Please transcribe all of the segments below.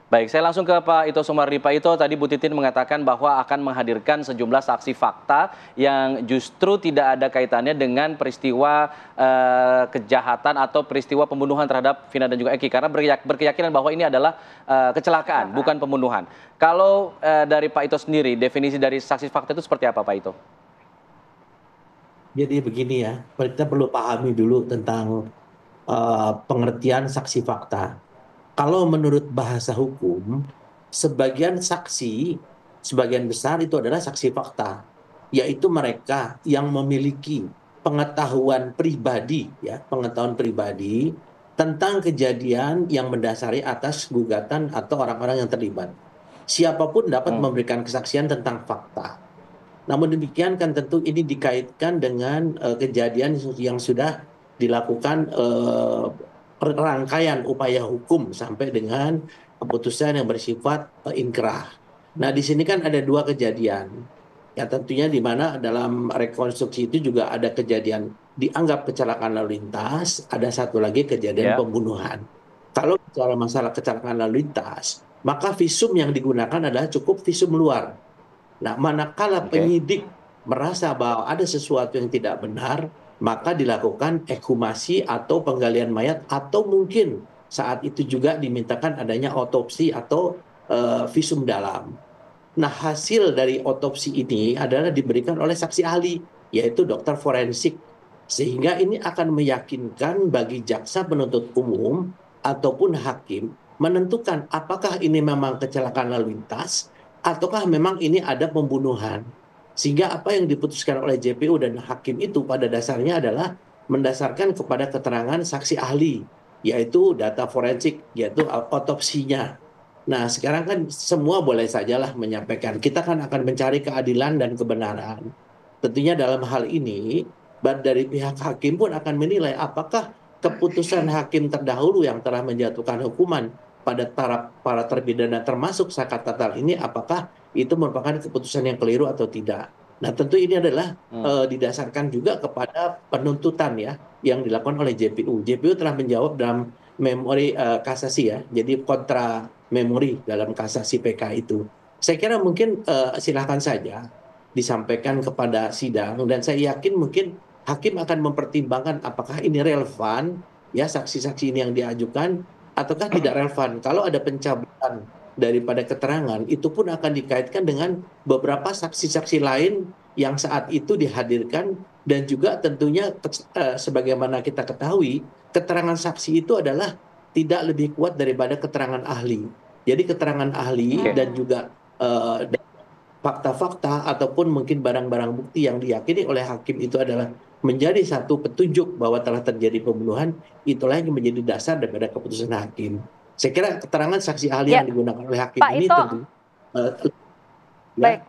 Baik, saya langsung ke Pak Ito Sumardi. Pak Ito, tadi Bu Titin mengatakan bahwa akan menghadirkan sejumlah saksi fakta yang justru tidak ada kaitannya dengan peristiwa kejahatan atau peristiwa pembunuhan terhadap Vina dan juga Eki. Karena berkeyakinan bahwa ini adalah kecelakaan, bukan pembunuhan. Kalau dari Pak Ito sendiri, definisi dari saksi fakta itu seperti apa Pak Ito? Jadi begini ya, kita perlu pahami dulu tentang pengertian saksi fakta. Kalau menurut bahasa hukum, sebagian saksi, sebagian besar itu adalah saksi fakta, yaitu mereka yang memiliki pengetahuan pribadi, ya, pengetahuan pribadi tentang kejadian yang mendasari atas gugatan atau orang-orang yang terlibat. Siapapun dapat Hmm, memberikan kesaksian tentang fakta. Namun demikian kan tentu ini dikaitkan dengan kejadian yang sudah dilakukan rangkaian upaya hukum sampai dengan keputusan yang bersifat inkrah. Nah, di sini kan ada dua kejadian. Ya tentunya di mana dalam rekonstruksi itu juga ada kejadian dianggap kecelakaan lalu lintas, ada satu lagi kejadian ya, pembunuhan. Kalau bicara masalah kecelakaan lalu lintas, maka visum yang digunakan adalah cukup visum luar. Nah, manakala oke. penyidik merasa bahwa ada sesuatu yang tidak benar, maka dilakukan ekshumasi atau penggalian mayat, atau mungkin saat itu juga dimintakan adanya otopsi atau visum dalam. Nah, hasil dari otopsi ini adalah diberikan oleh saksi ahli, yaitu dokter forensik. Sehingga ini akan meyakinkan bagi jaksa penuntut umum ataupun hakim menentukan apakah ini memang kecelakaan lalu lintas ataukah memang ini ada pembunuhan. Sehingga apa yang diputuskan oleh JPU dan hakim itu pada dasarnya adalah mendasarkan kepada keterangan saksi ahli, yaitu data forensik, yaitu otopsinya. Nah, sekarang kan semua boleh sajalah menyampaikan. Kita kan akan mencari keadilan dan kebenaran. Tentunya dalam hal ini, dari pihak hakim pun akan menilai apakah keputusan hakim terdahulu yang telah menjatuhkan hukuman pada para terpidana termasuk Saka Tatal ini, apakah itu merupakan keputusan yang keliru atau tidak. Nah, tentu ini adalah Hmm, didasarkan juga kepada penuntutan ya yang dilakukan oleh JPU. JPU telah menjawab dalam memori kasasi ya, jadi kontra memori dalam kasasi PK itu. Saya kira mungkin silakan saja disampaikan kepada sidang dan saya yakin mungkin hakim akan mempertimbangkan apakah ini relevan ya saksi-saksi ini yang diajukan ataukah tidak relevan. Kalau ada pencabutan daripada keterangan itu pun akan dikaitkan dengan beberapa saksi-saksi lain yang saat itu dihadirkan dan juga tentunya sebagaimana kita ketahui keterangan saksi itu adalah tidak lebih kuat daripada keterangan ahli. Jadi keterangan ahli oke. dan juga fakta-fakta ataupun mungkin barang-barang bukti yang diyakini oleh hakim itu adalah menjadi satu petunjuk bahwa telah terjadi pembunuhan, itulah yang menjadi dasar daripada keputusan hakim. Saya kira keterangan saksi ahli Ya, yang digunakan oleh hakim Pak ini Ito, tentu uh, baik.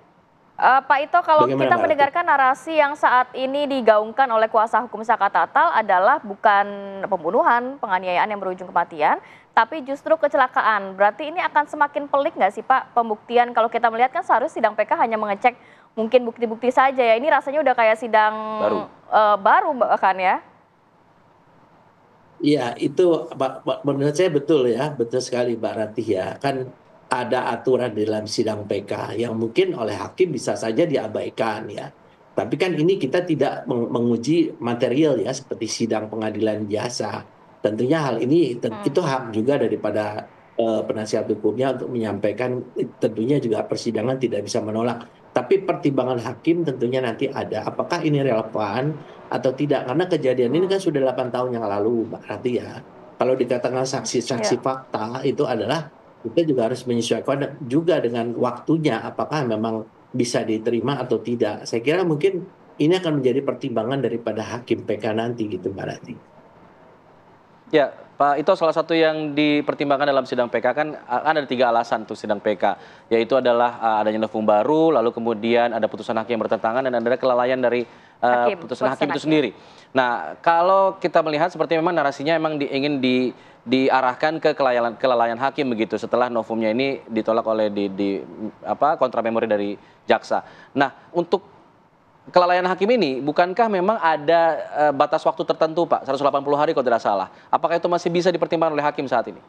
ya Pak Ito, kalau bagaimana kita Mbak Ratu? mendengarkan narasi yang saat ini digaungkan oleh kuasa hukum Saka Tatal adalah bukan pembunuhan, penganiayaan yang berujung kematian, tapi justru kecelakaan. Berarti ini akan semakin pelik nggak sih Pak pembuktian? Kalau kita melihat kan seharusnya sidang PK hanya mengecek mungkin bukti-bukti saja ya. Ini rasanya udah kayak sidang Baru. baru bahkan ya. Iya, itu menurut saya betul ya, betul sekali Mbak Ratih ya. Kan ada aturan di dalam sidang PK yang mungkin oleh hakim bisa saja diabaikan ya. Tapi kan ini kita tidak menguji material ya, seperti sidang pengadilan biasa. Tentunya hal ini itu hak juga daripada penasihat hukumnya untuk menyampaikan, tentunya juga persidangan tidak bisa menolak. Tapi pertimbangan hakim tentunya nanti ada. Apakah ini relevan atau tidak? Karena kejadian ini kan sudah 8 tahun yang lalu, Mbak Rati ya. Kalau dikatakan saksi-saksi Ya. fakta itu adalah kita juga harus menyesuaikan juga dengan waktunya, apakah memang bisa diterima atau tidak. Saya kira mungkin ini akan menjadi pertimbangan daripada hakim PK nanti gitu, Mbak Rati. Ya, Pak Ito, salah satu yang dipertimbangkan dalam sidang PK kan ada 3 alasan untuk sidang PK, yaitu adalah adanya novum baru, lalu kemudian ada putusan hakim yang bertentangan dan ada kelalaian dari putusan hakim Putusan itu hakim. sendiri. Nah, kalau kita melihat seperti memang narasinya memang ingin diarahkan ke kelalaian hakim begitu setelah novumnya ini ditolak oleh kontra memori dari jaksa. Nah, untuk kelalaian hakim ini, bukankah memang ada batas waktu tertentu, Pak? 180 hari kalau tidak salah. Apakah itu masih bisa dipertimbangkan oleh hakim saat ini?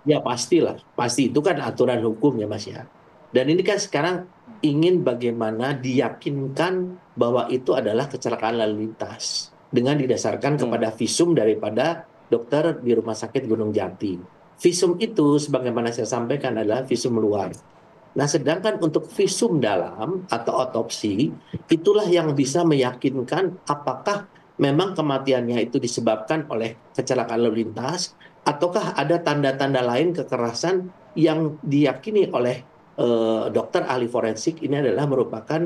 Ya pastilah, pasti itu kan aturan hukum ya Mas ya. Dan ini kan sekarang ingin bagaimana diyakinkan bahwa itu adalah kecelakaan lalu lintas dengan didasarkan Hmm. kepada visum daripada dokter di Rumah Sakit Gunung Jati. Visum itu sebagaimana saya sampaikan adalah visum luar. Nah, sedangkan untuk visum dalam atau otopsi, itulah yang bisa meyakinkan apakah memang kematiannya itu disebabkan oleh kecelakaan lalu lintas, ataukah ada tanda-tanda lain kekerasan yang diyakini oleh dokter ahli forensik ini adalah merupakan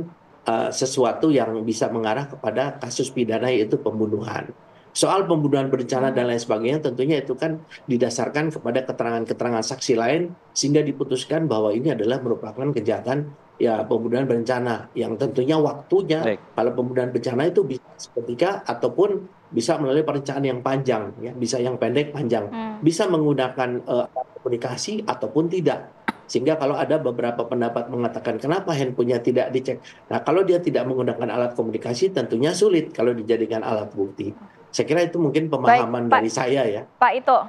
sesuatu yang bisa mengarah kepada kasus pidana yaitu pembunuhan. Soal pembunuhan berencana dan lain sebagainya tentunya itu kan didasarkan kepada keterangan-keterangan saksi lain sehingga diputuskan bahwa ini adalah merupakan kejahatan ya pembunuhan berencana yang tentunya waktunya Baik. kalau pembunuhan berencana itu bisa seketika ataupun bisa melalui perencanaan yang panjang ya, bisa yang pendek panjang, Hmm. bisa menggunakan alat komunikasi ataupun tidak. Sehingga kalau ada beberapa pendapat mengatakan kenapa handphonenya tidak dicek. Nah, kalau dia tidak menggunakan alat komunikasi tentunya sulit kalau dijadikan alat bukti. Saya kira itu mungkin Baik, pemahaman Pak, dari saya ya. Pak Ito.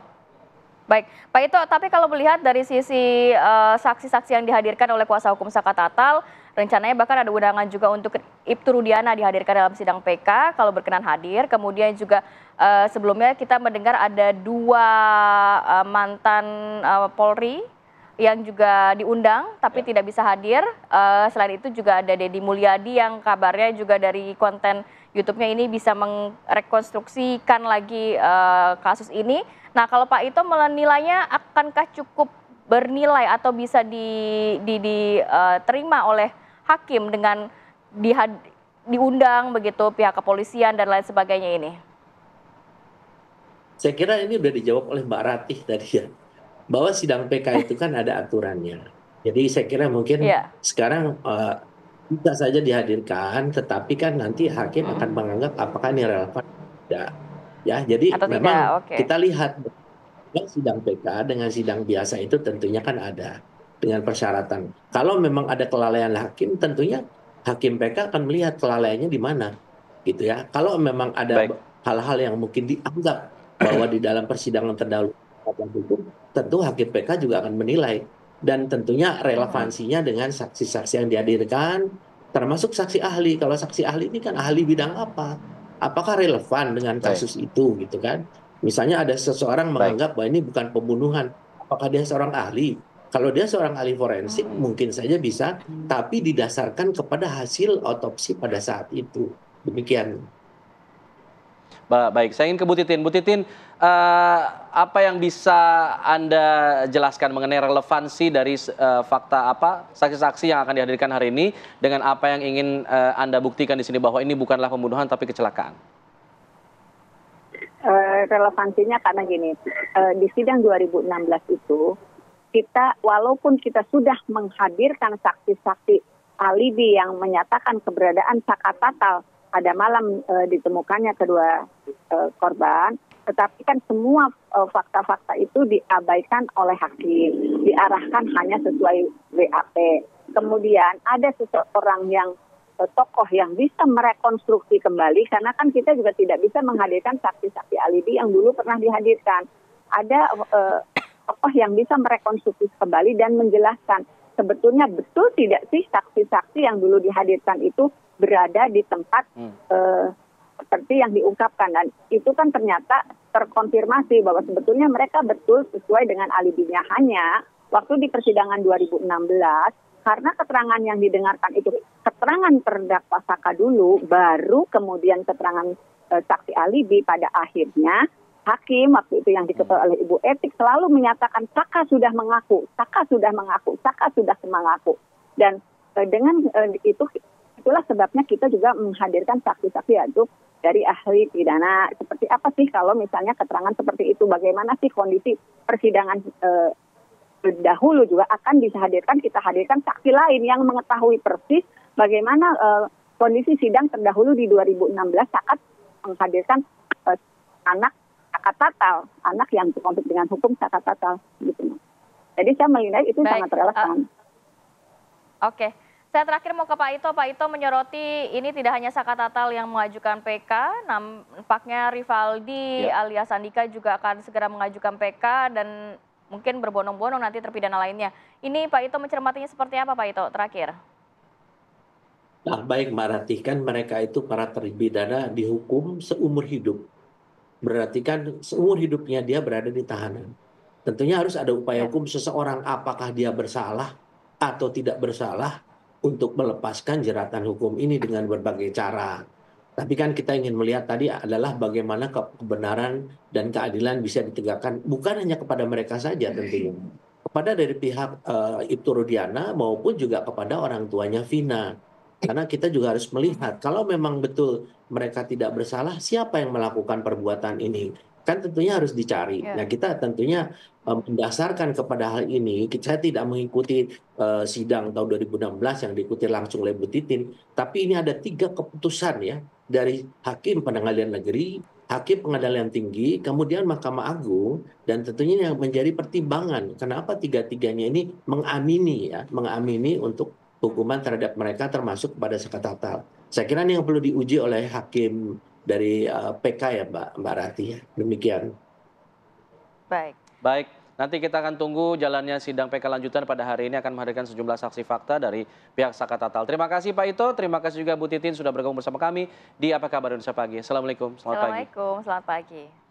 Baik, Pak Ito, tapi kalau melihat dari sisi saksi-saksi yang dihadirkan oleh kuasa hukum Saka Tatal, rencananya bahkan ada undangan juga untuk Ibtu Rudiana dihadirkan dalam sidang PK kalau berkenan hadir. Kemudian juga sebelumnya kita mendengar ada 2 mantan Polri yang juga diundang tapi tidak bisa hadir. Selain itu juga ada Deddy Mulyadi yang kabarnya juga dari konten YouTube-nya ini bisa merekonstruksikan lagi kasus ini. Nah, kalau Pak Ito menilainya akankah cukup bernilai atau bisa diterima oleh hakim dengan diundang begitu pihak kepolisian dan lain sebagainya ini? Saya kira ini sudah dijawab oleh Mbak Ratih tadi ya, bahwa sidang PK itu kan ada aturannya. Jadi saya kira mungkin Iya. sekarang bisa saja dihadirkan, tetapi kan nanti hakim akan menganggap apakah ini relevan atau tidak. Ya, jadi Atau tidak? memang Oke. kita lihat sidang PK dengan sidang biasa itu tentunya kan ada dengan persyaratan. Kalau memang ada kelalaian hakim, tentunya hakim PK akan melihat kelalaiannya di mana, gitu ya. Kalau memang ada Baik. hal-hal yang mungkin dianggap bahwa di dalam persidangan terdahulu hukum, tentu hakim PK juga akan menilai dan tentunya relevansinya dengan saksi-saksi yang dihadirkan, termasuk saksi ahli. Kalau saksi ahli ini kan ahli bidang apa? Apakah relevan dengan Baik. kasus itu, gitu kan? Misalnya ada seseorang Baik. menganggap bahwa ini bukan pembunuhan, apakah dia seorang ahli? Kalau dia seorang ahli forensik mungkin saja bisa, tapi didasarkan kepada hasil otopsi pada saat itu. Demikian. Baik, saya ingin ke Bu Titin. Bu Titin, apa yang bisa Anda jelaskan mengenai relevansi dari fakta apa saksi-saksi yang akan dihadirkan hari ini dengan apa yang ingin Anda buktikan di sini bahwa ini bukanlah pembunuhan tapi kecelakaan? Relevansinya karena gini, di sidang 2016 itu kita walaupun kita sudah menghadirkan saksi-saksi alibi yang menyatakan keberadaan Saka Tatal pada malam ditemukannya kedua korban, tetapi kan semua fakta-fakta itu diabaikan oleh hakim, diarahkan hanya sesuai BAP. Kemudian ada seseorang yang tokoh yang bisa merekonstruksi kembali, karena kan kita juga tidak bisa menghadirkan saksi-saksi alibi yang dulu pernah dihadirkan. Ada tokoh yang bisa merekonstruksi kembali dan menjelaskan sebetulnya betul tidak sih saksi-saksi yang dulu dihadirkan itu berada di tempat seperti yang diungkapkan, dan itu kan ternyata terkonfirmasi bahwa sebetulnya mereka betul sesuai dengan alibinya. Hanya waktu di persidangan 2016 karena keterangan yang didengarkan itu keterangan terdakwa Saka dulu, baru kemudian keterangan saksi alibi, pada akhirnya hakim waktu itu yang diketuai oleh Ibu Etik selalu menyatakan Saka sudah mengaku, Saka sudah mengaku, Saka sudah mengaku. Dan dengan itulah sebabnya kita juga menghadirkan saksi-saksi yaitu dari ahli pidana. Seperti apa sih kalau misalnya keterangan seperti itu, bagaimana sih kondisi persidangan dahulu juga akan dihadirkan, kita hadirkan saksi lain yang mengetahui persis bagaimana kondisi sidang terdahulu di 2016 saat menghadirkan anak Saka Tatal, anak yang berkonflik dengan hukum Saka Tatal, gitu. Jadi saya menilai itu sangat relevan. Oke, saya terakhir mau ke Pak Ito. Pak Ito menyoroti ini tidak hanya Saka Tatal yang mengajukan PK, nampaknya Rivaldi alias Andika juga akan segera mengajukan PK, dan mungkin berbondong-bondong nanti terpidana lainnya. Ini Pak Ito mencermatinya seperti apa Pak Ito terakhir? Nah, baik Mbak Rati, kan mereka itu para terpidana dihukum seumur hidup. Berarti kan seumur hidupnya dia berada di tahanan. Tentunya harus ada upaya Ya. hukum seseorang apakah dia bersalah atau tidak bersalah untuk melepaskan jeratan hukum ini dengan berbagai cara. Tapi kan kita ingin melihat tadi adalah bagaimana kebenaran dan keadilan bisa ditegakkan bukan hanya kepada mereka saja tentunya. Kepada dari pihak Ibtu Rudiana maupun juga kepada orang tuanya Vina. Karena kita juga harus melihat kalau memang betul mereka tidak bersalah, siapa yang melakukan perbuatan ini? Kan tentunya harus dicari. Ya. Nah, kita tentunya mendasarkan kepada hal ini, saya tidak mengikuti sidang tahun 2016 yang diikuti langsung oleh Bu Titin, tapi ini ada 3 keputusan ya dari Hakim Pengadilan Negeri, Hakim Pengadilan Tinggi, kemudian Mahkamah Agung, dan tentunya yang menjadi pertimbangan kenapa tiga-tiganya ini mengamini untuk hukuman terhadap mereka termasuk pada Sakatatal. Saya kira ini yang perlu diuji oleh hakim dari PK ya Mbak Rati ya. Demikian. Baik. Baik, nanti kita akan tunggu jalannya sidang PK lanjutan pada hari ini akan menghadirkan sejumlah saksi fakta dari pihak Sakatatal. Terima kasih Pak Ito, terima kasih juga Bu Titin sudah bergabung bersama kami di Apa Kabar Indonesia Pagi. Assalamualaikum, selamat pagi. Assalamualaikum, selamat pagi.